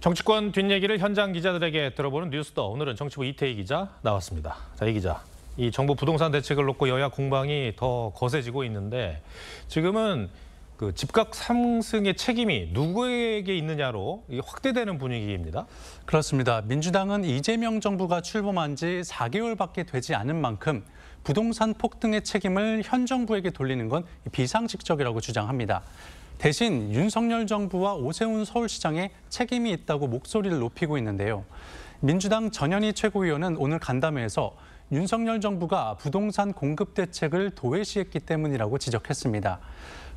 정치권 뒷얘기를 현장 기자들에게 들어보는 뉴스더. 오늘은 정치부 이태희 기자 나왔습니다. 자, 이 기자. 이 정부 부동산 대책을 놓고 여야 공방이 더 거세지고 있는데 지금은 그 집값 상승의 책임이 누구에게 있느냐로 확대되는 분위기입니다. 그렇습니다. 민주당은 이재명 정부가 출범한 지 4개월밖에 되지 않은 만큼 부동산 폭등의 책임을 현 정부에게 돌리는 건 비상식적이라고 주장합니다. 대신 윤석열 정부와 오세훈 서울시장에 책임이 있다고 목소리를 높이고 있는데요. 민주당 전현희 최고위원은 오늘 간담회에서 윤석열 정부가 부동산 공급 대책을 도외시했기 때문이라고 지적했습니다.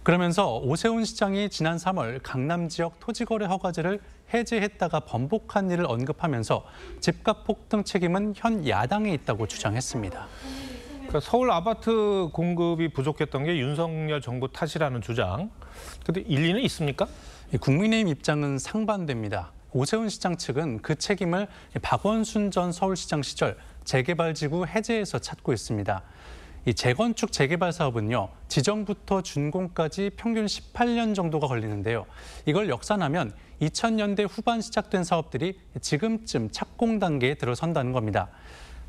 그러면서 오세훈 시장이 지난 3월 강남 지역 토지거래 허가제를 해제했다가 번복한 일을 언급하면서 집값 폭등 책임은 현 야당에 있다고 주장했습니다. 그러니까 서울 아파트 공급이 부족했던 게 윤석열 정부 탓이라는 주장. 근데 일리는 있습니까? 국민의힘 입장은 상반됩니다. 오세훈 시장 측은 그 책임을 박원순 전 서울시장 시절 재개발지구 해제에서 찾고 있습니다. 이 재건축 재개발 사업은요, 지정부터 준공까지 평균 18년 정도가 걸리는데요. 이걸 역산하면 2000년대 후반 시작된 사업들이 지금쯤 착공 단계에 들어선다는 겁니다.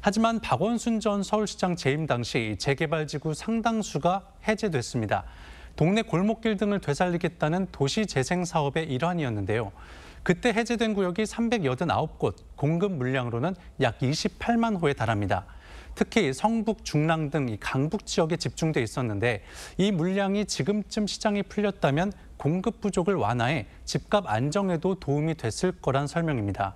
하지만 박원순 전 서울시장 재임 당시 재개발지구 상당수가 해제됐습니다. 동네 골목길 등을 되살리겠다는 도시재생 사업의 일환이었는데요. 그때 해제된 구역이 389곳, 공급 물량으로는 약 28만 호에 달합니다. 특히 성북, 중랑 등 강북 지역에 집중돼 있었는데 이 물량이 지금쯤 시장이 풀렸다면 공급 부족을 완화해 집값 안정에도 도움이 됐을 거란 설명입니다.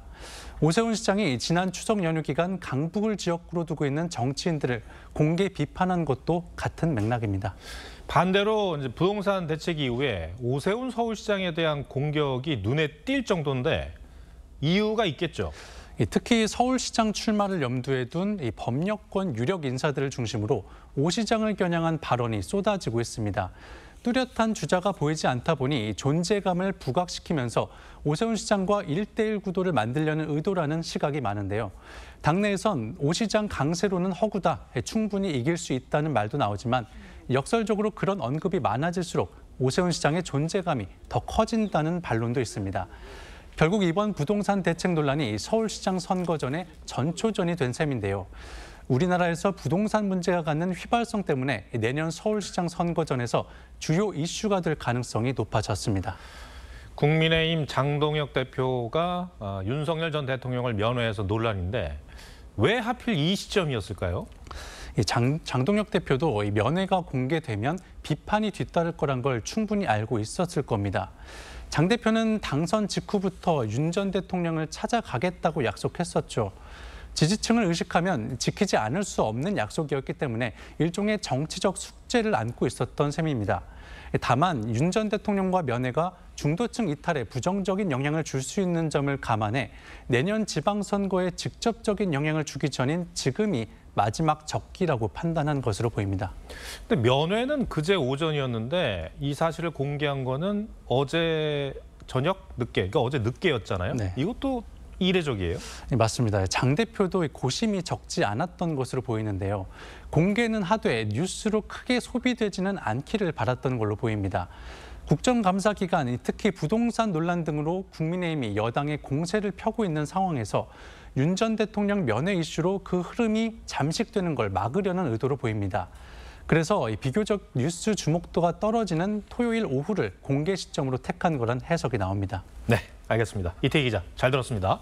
오세훈 시장이 지난 추석 연휴 기간 강북을 지역구로 두고 있는 정치인들을 공개 비판한 것도 같은 맥락입니다. 반대로 이제 부동산 대책 이후에 오세훈 서울시장에 대한 공격이 눈에 띌 정도인데 이유가 있겠죠. 특히 서울시장 출마를 염두에 둔 이 법여권 유력 인사들을 중심으로 오 시장을 겨냥한 발언이 쏟아지고 있습니다. 뚜렷한 주자가 보이지 않다 보니 존재감을 부각시키면서 오세훈 시장과 1대1 구도를 만들려는 의도라는 시각이 많은데요. 당내에선 오 시장 강세로는 허구다, 충분히 이길 수 있다는 말도 나오지만 역설적으로 그런 언급이 많아질수록 오세훈 시장의 존재감이 더 커진다는 반론도 있습니다. 결국 이번 부동산 대책 논란이 서울시장 선거 전에 전초전이 된 셈인데요. 우리나라에서 부동산 문제가 갖는 휘발성 때문에 내년 서울시장 선거전에서 주요 이슈가 될 가능성이 높아졌습니다. 국민의힘 장동혁 대표가 윤석열 전 대통령을 면회해서 논란인데 왜 하필 이 시점이었을까요? 장동혁 대표도 면회가 공개되면 비판이 뒤따를 거란 걸 충분히 알고 있었을 겁니다. 장 대표는 당선 직후부터 윤 전 대통령을 찾아가겠다고 약속했었죠. 지지층을 의식하면 지키지 않을 수 없는 약속이었기 때문에 일종의 정치적 숙제를 안고 있었던 셈입니다. 다만 윤 전 대통령과 면회가 중도층 이탈에 부정적인 영향을 줄 수 있는 점을 감안해 내년 지방선거에 직접적인 영향을 주기 전인 지금이 마지막 적기라고 판단한 것으로 보입니다. 근데 면회는 그제 오전이었는데 이 사실을 공개한 거는 어제 저녁 늦게, 그러니까 어제 늦게였잖아요. 네. 이것도 이례적이에요? 네, 맞습니다. 장 대표도 고심이 적지 않았던 것으로 보이는데요. 공개는 하되 뉴스로 크게 소비되지는 않기를 바랐던 걸로 보입니다. 국정감사 기간, 특히 부동산 논란 등으로 국민의힘이 여당의 공세를 펴고 있는 상황에서 윤 전 대통령 면회 이슈로 그 흐름이 잠식되는 걸 막으려는 의도로 보입니다. 그래서 비교적 뉴스 주목도가 떨어지는 토요일 오후를 공개 시점으로 택한 거란 해석이 나옵니다. 네, 알겠습니다. 이태희 기자, 잘 들었습니다.